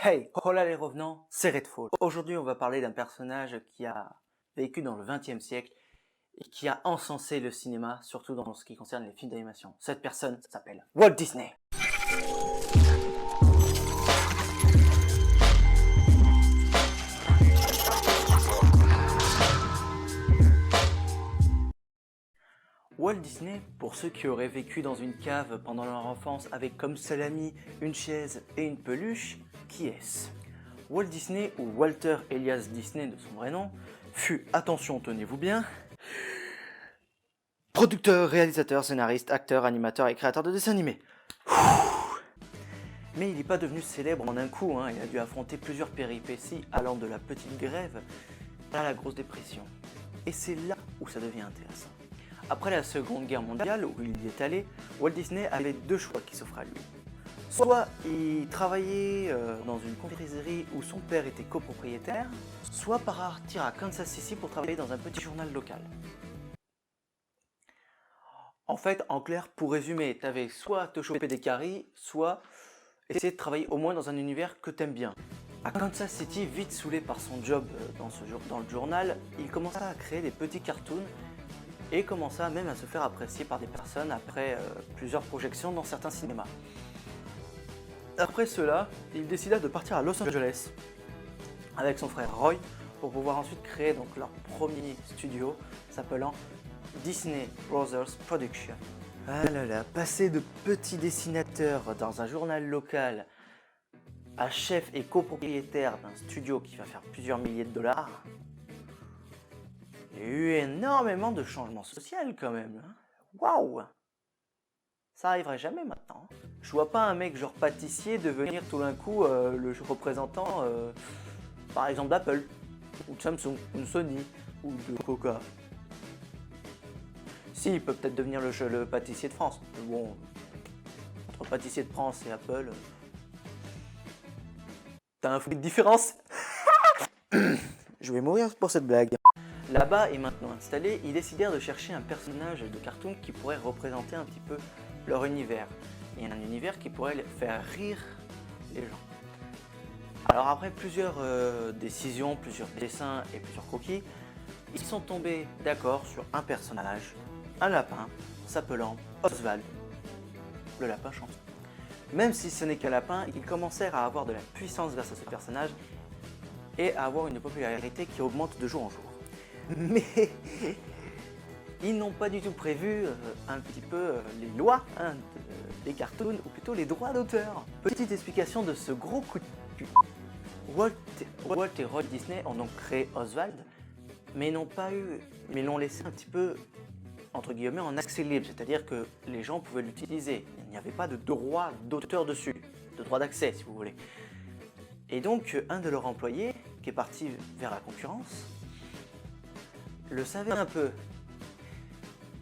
Hey, hola les revenants, c'est Redfall. Aujourd'hui, on va parler d'un personnage qui a vécu dans le XXe siècle et qui a encensé le cinéma, surtout dans ce qui concerne les films d'animation. Cette personne s'appelle Walt Disney. Walt Disney, pour ceux qui auraient vécu dans une cave pendant leur enfance avec comme seul ami une chaise et une peluche, qui est-ce? Walt Disney, ou Walter Elias Disney de son vrai nom, fut, attention tenez-vous bien, producteur, réalisateur, scénariste, acteur, animateur et créateur de dessins animés. Mais il n'est pas devenu célèbre en un coup, il a dû affronter plusieurs péripéties allant de la petite grève à la grosse dépression. Et c'est là où ça devient intéressant. Après la Seconde Guerre mondiale, où il y est allé, Walt Disney avait deux choix qui s'offraient à lui. Soit il travaillait dans une confiserie où son père était copropriétaire, soit partir à Kansas City pour travailler dans un petit journal local. En fait, en clair, pour résumer, t'avais soit te choper des caries, soit essayer de travailler au moins dans un univers que t'aimes bien. À Kansas City, vite saoulé par son job dans le journal, il commença à créer des petits cartoons et commença même à se faire apprécier par des personnes après plusieurs projections dans certains cinémas. Après cela, il décida de partir à Los Angeles avec son frère Roy pour pouvoir ensuite créer donc leur premier studio s'appelant Disney Brothers Production. Ah là là, passer de petit dessinateur dans un journal local à chef et copropriétaire d'un studio qui va faire plusieurs milliers de dollars, il y a eu énormément de changements sociaux quand même. Waouh! Ça arriverait jamais maintenant. Je vois pas un mec genre pâtissier devenir tout d'un coup le représentant par exemple d'Apple, ou de Samsung, ou de Sony, ou de Coca. Si, il peut peut-être devenir le pâtissier de France. Mais bon, entre pâtissier de France et Apple, t'as un fruit de différence. Je vais mourir pour cette blague. Là-bas et maintenant installés, ils décidèrent de chercher un personnage de cartoon qui pourrait représenter un petit peu leur univers. Et un univers qui pourrait faire rire les gens. Alors après plusieurs décisions, plusieurs dessins et plusieurs croquis, ils sont tombés d'accord sur un personnage, un lapin, s'appelant Oswald, le lapin chanson. Même si ce n'est qu'un lapin, ils commencèrent à avoir de la puissance grâce à ce personnage et à avoir une popularité qui augmente de jour en jour. Mais ils n'ont pas du tout prévu un petit peu les lois des cartoons, ou plutôt les droits d'auteur. Petite explication de ce gros coup de cul. Walt et Walt Disney ont donc créé Oswald, mais l'ont laissé un petit peu, entre guillemets, en accès libre, c'est-à-dire que les gens pouvaient l'utiliser. Il n'y avait pas de droit d'auteur dessus, de droit d'accès si vous voulez. Et donc un de leurs employés, qui est parti vers la concurrence, le savait un peu.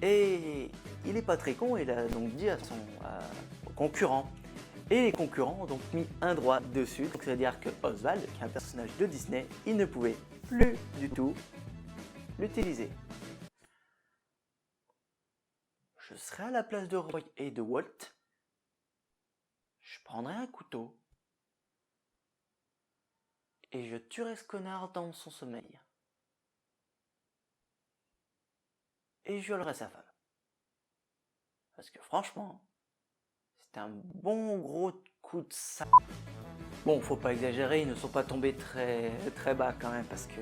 Et il n'est pas très con, il a donc dit aux concurrents. Et les concurrents ont donc mis un droit dessus, donc ça veut dire que Oswald, qui est un personnage de Disney, il ne pouvait plus du tout l'utiliser. Je serais à la place de Roy et de Walt, je prendrais un couteau et je tuerais ce connard dans son sommeil. Et je violerais sa femme. Parce que franchement, c'est un bon gros coup de sac. Bon, faut pas exagérer, ils ne sont pas tombés très bas quand même, parce que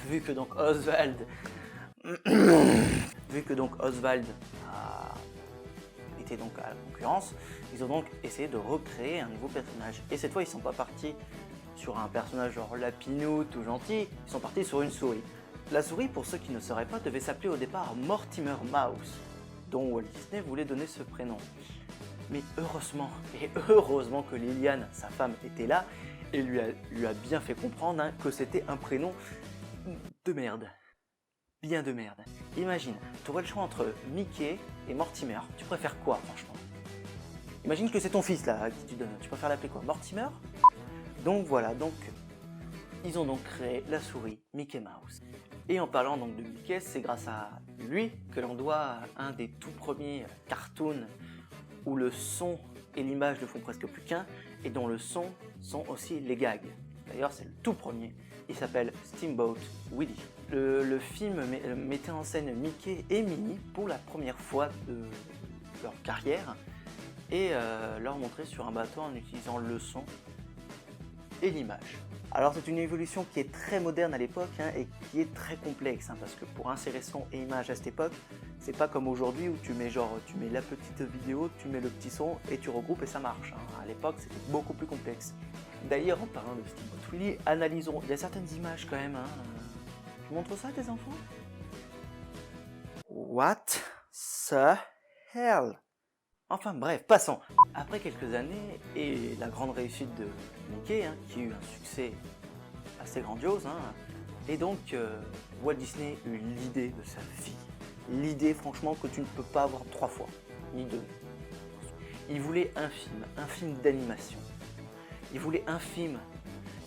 vu que donc Oswald était donc à la concurrence, ils ont donc essayé de recréer un nouveau personnage. Et cette fois, ils sont pas partis sur un personnage genre Lapinou tout gentil, ils sont partis sur une souris. La souris, pour ceux qui ne sauraient pas, devait s'appeler au départ Mortimer Mouse, dont Walt Disney voulait donner ce prénom. Mais heureusement que Liliane, sa femme, était là et lui a bien fait comprendre que c'était un prénom de merde. Bien de merde. Imagine, tu aurais le choix entre Mickey et Mortimer. Tu préfères quoi, franchement? Imagine que c'est ton fils là à qui tu donnes. Tu préfères l'appeler quoi? Mortimer? Donc voilà, ils ont donc créé la souris Mickey Mouse. Et en parlant donc de Mickey, c'est grâce à lui que l'on doit un des tout premiers cartoons où le son et l'image ne font presque plus qu'un, et dont le son sont aussi les gags. D'ailleurs, c'est le tout premier. Il s'appelle Steamboat Willie. Le film mettait en scène Mickey et Minnie pour la première fois de leur carrière et leur montrer sur un bateau en utilisant le son et l'image. Alors c'est une évolution qui est très moderne à l'époque et qui est très complexe parce que pour insérer son et image à cette époque, c'est pas comme aujourd'hui où tu mets la petite vidéo, tu mets le petit son et tu regroupes et ça marche. À l'époque c'était beaucoup plus complexe. D'ailleurs en parlant de Steamboat Willie, analysons, il y a certaines images quand même. Tu montres ça à tes enfants? What the hell? Enfin bref, passons. Après quelques années et la grande réussite de Mickey, qui a eu un succès assez grandiose, et donc Walt Disney eut l'idée de sa vie. L'idée franchement que tu ne peux pas avoir 3 fois, ni 2. Il voulait un film d'animation. Il voulait un film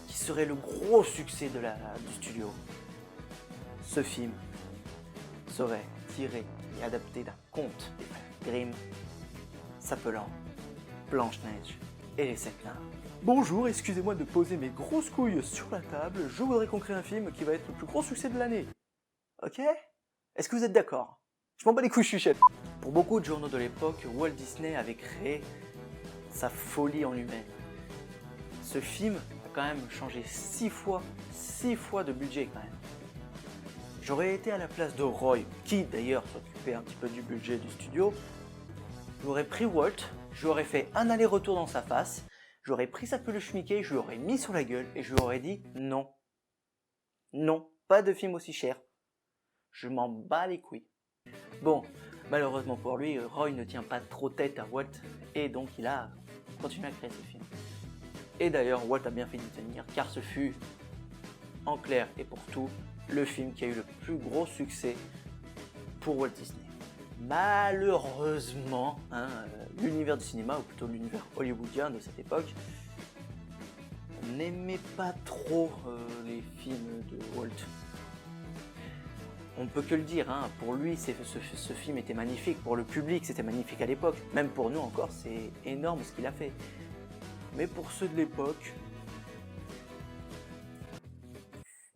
qui serait le gros succès du studio. Ce film serait tiré et adapté d'un conte des frères Grimm s'appelant Blanche-Neige et les 7 nains. Bonjour, excusez-moi de poser mes grosses couilles sur la table, je voudrais qu'on crée un film qui va être le plus gros succès de l'année. Ok? Est-ce que vous êtes d'accord? Je m'en bats les couilles, je suis chef. Pour beaucoup de journaux de l'époque, Walt Disney avait créé sa folie en lui-même. Ce film a quand même changé 6 fois de budget quand même. J'aurais été à la place de Roy, qui d'ailleurs s'occupait un petit peu du budget du studio. J'aurais pris Walt, j'aurais fait un aller-retour dans sa face, j'aurais pris sa peluche Mickey, je lui aurais mis sur la gueule et je lui aurais dit non. Non, pas de film aussi cher. Je m'en bats les couilles. Bon, malheureusement pour lui, Roy ne tient pas trop tête à Walt et donc il a continué à créer ce film. Et d'ailleurs, Walt a bien fait d'y tenir car ce fut, en clair et pour tout, le film qui a eu le plus gros succès pour Walt Disney. Malheureusement, l'univers du cinéma, ou plutôt l'univers hollywoodien de cette époque, n'aimait pas trop les films de Walt. On peut que le dire, pour lui ce film était magnifique, pour le public c'était magnifique à l'époque, même pour nous encore c'est énorme ce qu'il a fait. Mais pour ceux de l'époque,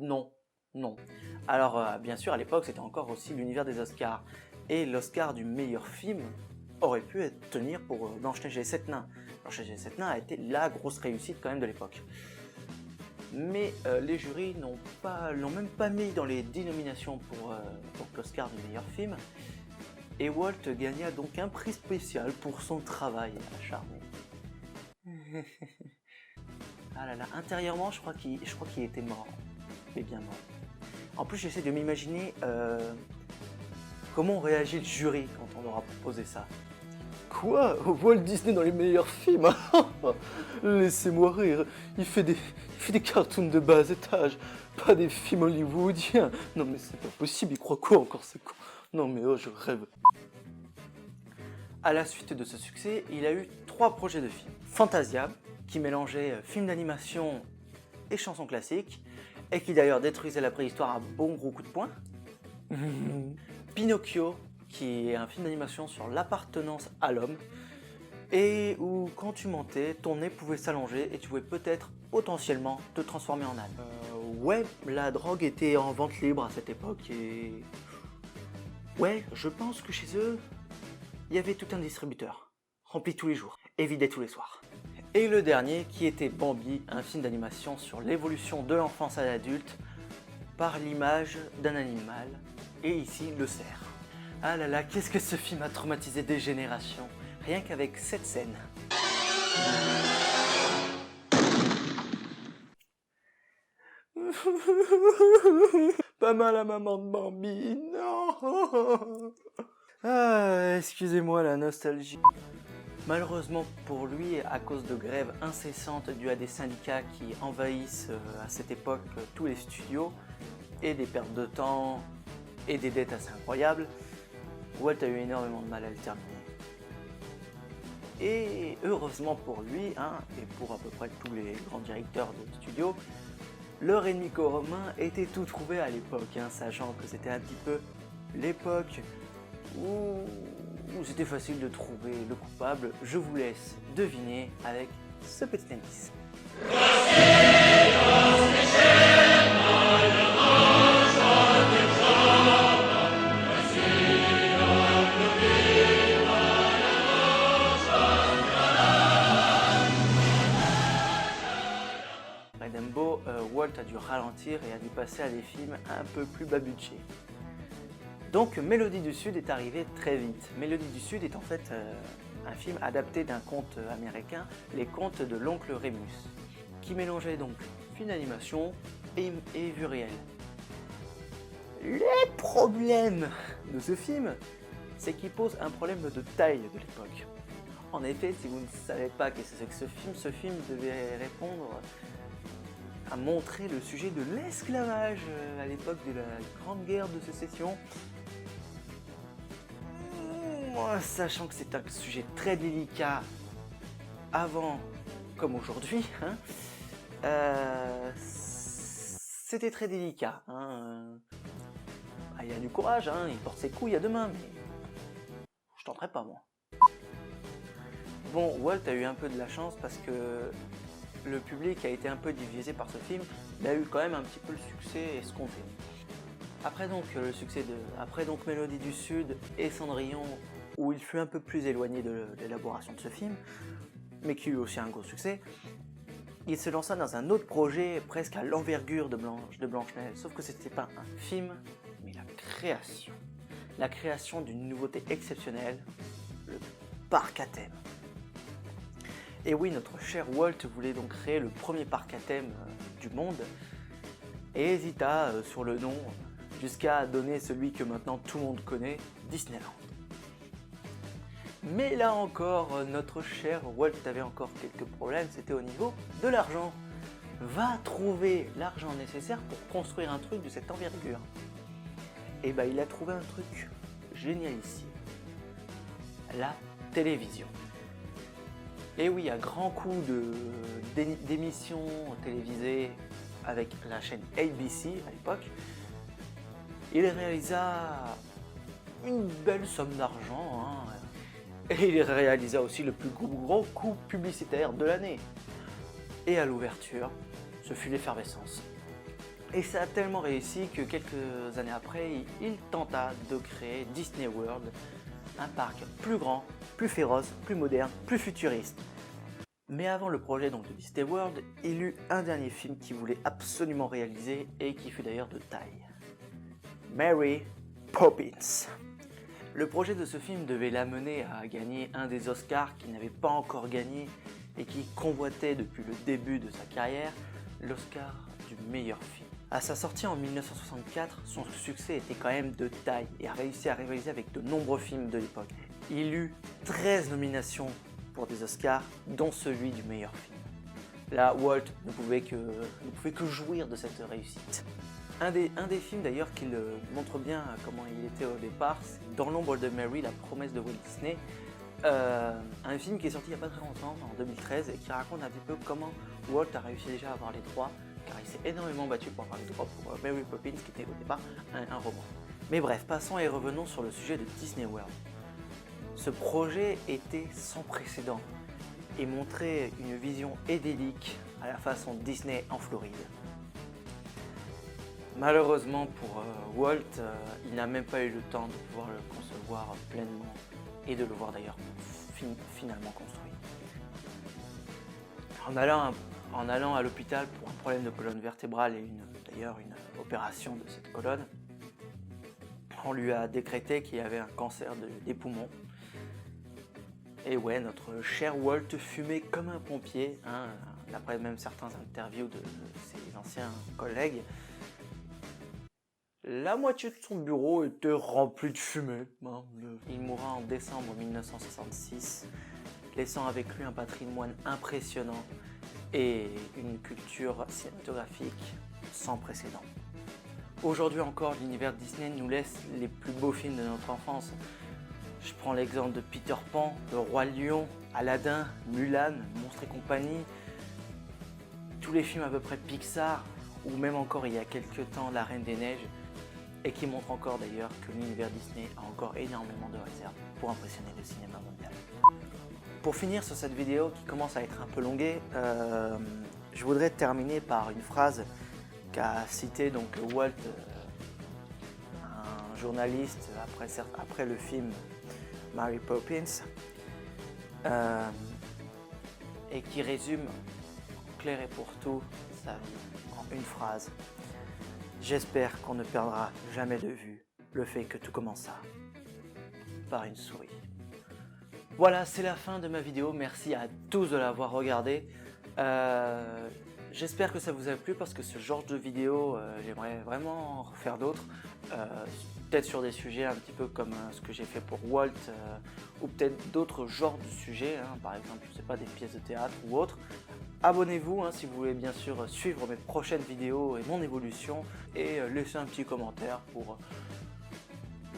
non. Alors bien sûr à l'époque c'était encore aussi l'univers des Oscars. Et l'Oscar du meilleur film aurait pu tenir pour Blanche-Neige et les 7 nains. Blanche-Neige et les 7 nains a été la grosse réussite quand même de l'époque. Mais les jurys l'ont même pas mis dans les dénominations pour l'Oscar du meilleur film. Et Walt gagna donc un prix spécial pour son travail acharné. Ah là là, intérieurement je crois qu'il était mort. Mais bien mort. En plus j'essaie de m'imaginer comment réagit le jury quand on leur a proposé ça. Quoi? Walt Disney dans les meilleurs films? Laissez-moi rire, il fait des cartoons de bas étage, pas des films hollywoodiens. Non mais c'est pas possible, il croit quoi encore ce con? Non mais oh, je rêve. À la suite de ce succès, il a eu 3 projets de films. Fantasia, qui mélangeait films d'animation et chansons classiques, et qui d'ailleurs détruisait la préhistoire à bon gros coup de poing. Pinocchio, qui est un film d'animation sur l'appartenance à l'homme, et où quand tu mentais, ton nez pouvait s'allonger et tu pouvais peut-être potentiellement te transformer en âne. Ouais, la drogue était en vente libre à cette époque et... Ouais, je pense que chez eux, il y avait tout un distributeur, rempli tous les jours, et vidé tous les soirs. Et le dernier qui était Bambi, un film d'animation sur l'évolution de l'enfance à l'adulte par l'image d'un animal, et ici le cerf. Ah là là, qu'est-ce que ce film a traumatisé des générations, rien qu'avec cette scène. Pas mal à maman de Bambi, non. Ah, excusez-moi la nostalgie. Malheureusement pour lui, à cause de grèves incessantes dues à des syndicats qui envahissent à cette époque tous les studios, et des pertes de temps, et des dettes assez incroyables, Walt a eu énormément de mal à le terminer. Et heureusement pour lui, et pour à peu près tous les grands directeurs de studios, leur ennemi commun était tout trouvé à l'époque, sachant que c'était un petit peu l'époque où c'était facile de trouver le coupable. Je vous laisse deviner avec ce petit indice. Dumbo, Walt a dû ralentir et a dû passer à des films un peu plus babutchés. Donc Mélodie du Sud est arrivé très vite. Mélodie du Sud est en fait un film adapté d'un conte américain, Les Contes de l'Oncle Rémus, qui mélangeait donc film d'animation et vue réelle. Les problèmes de ce film, c'est qu'il pose un problème de taille de l'époque. En effet, si vous ne savez pas qu'est-ce que c'est que ce film devait répondre à montrer le sujet de l'esclavage à l'époque de la Grande Guerre de Sécession. Sachant que c'est un sujet très délicat avant comme aujourd'hui, c'était très délicat. Il a du courage, il porte ses couilles à deux mains, mais je tenterai pas moi. Bon, Walt a eu un peu de la chance parce que le public a été un peu divisé par ce film, il a eu quand même un petit peu le succès escompté. Après donc Mélodie du Sud et Cendrillon, où il fut un peu plus éloigné de l'élaboration de ce film, mais qui eut aussi un gros succès, il se lança dans un autre projet presque à l'envergure de Blanche-Neige, sauf que c'était pas un film, mais la création. La création d'une nouveauté exceptionnelle, le parc à thème. Et oui, notre cher Walt voulait donc créer le premier parc à thème du monde et hésita sur le nom jusqu'à donner celui que maintenant tout le monde connaît, Disneyland. Mais là encore, notre cher Walt avait encore quelques problèmes, c'était au niveau de l'argent. Va trouver l'argent nécessaire pour construire un truc de cette envergure. Et il a trouvé un truc génial ici. La télévision. Et oui, à grands coups d'émissions télévisées avec la chaîne ABC à l'époque, il réalisa une belle somme d'argent, et il réalisa aussi le plus gros coup publicitaire de l'année. Et à l'ouverture, ce fut l'effervescence. Et ça a tellement réussi que quelques années après, il tenta de créer Disney World, un parc plus grand, plus féroce, plus moderne, plus futuriste. Mais avant le projet donc de Disney World, il eut un dernier film qu'il voulait absolument réaliser et qui fut d'ailleurs de taille. Mary Poppins. Le projet de ce film devait l'amener à gagner un des Oscars qu'il n'avait pas encore gagné et qui convoitait depuis le début de sa carrière, l'Oscar du meilleur film. À sa sortie en 1964, son succès était quand même de taille et a réussi à rivaliser avec de nombreux films de l'époque. Il eut 13 nominations pour des Oscars, dont celui du meilleur film. Là, Walt ne pouvait que jouir de cette réussite. Un des films d'ailleurs qui le montre bien comment il était au départ, c'est Dans l'ombre de Mary, la promesse de Walt Disney. Un film qui est sorti il n'y a pas très longtemps, en 2013, et qui raconte un petit peu comment Walt a réussi déjà à avoir les droits, car il s'est énormément battu pour avoir les droits pour Mary Poppins, qui était au départ un roman. Mais bref, passons et revenons sur le sujet de Disney World. Ce projet était sans précédent et montrait une vision idyllique à la façon Disney en Floride. Malheureusement pour Walt, il n'a même pas eu le temps de pouvoir le concevoir pleinement et de le voir d'ailleurs finalement construit. En allant à l'hôpital pour un problème de colonne vertébrale et d'ailleurs une opération de cette colonne, on lui a décrété qu'il avait un cancer des poumons. Et ouais, notre cher Walt fumait comme un pompier, d'après même certains interviews de ses anciens collègues. La moitié de son bureau était remplie de fumée. Il mourra en décembre 1966, laissant avec lui un patrimoine impressionnant et une culture cinématographique sans précédent. Aujourd'hui encore, l'univers Disney nous laisse les plus beaux films de notre enfance. Je prends l'exemple de Peter Pan, Le Roi Lion, Aladdin, Mulan, Monstres et compagnie, tous les films à peu près Pixar, ou même encore il y a quelques temps La Reine des Neiges, et qui montrent encore d'ailleurs que l'univers Disney a encore énormément de réserves pour impressionner le cinéma mondial. Pour finir sur cette vidéo qui commence à être un peu longuée, Je voudrais terminer par une phrase qu'a citée donc Walt, un journaliste après le film Mary Poppins, et qui résume clair et pour tout sa vie en une phrase. J'espère qu'on ne perdra jamais de vue le fait que tout commença par une souris. Voilà, c'est la fin de ma vidéo. Merci à tous de l'avoir regardé. J'espère que ça vous a plu parce que ce genre de vidéo, j'aimerais vraiment en refaire d'autres. Peut-être sur des sujets un petit peu comme ce que j'ai fait pour Walt, ou peut-être d'autres genres de sujets, hein, par exemple, je sais pas, des pièces de théâtre ou autres. Abonnez-vous si vous voulez bien sûr suivre mes prochaines vidéos et mon évolution, et laissez un petit commentaire pour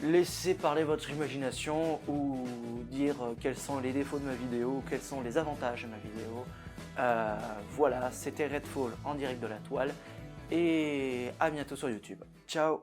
laisser parler votre imagination ou dire quels sont les défauts de ma vidéo, quels sont les avantages de ma vidéo. Voilà, c'était Redfall en direct de la toile et à bientôt sur YouTube. Ciao.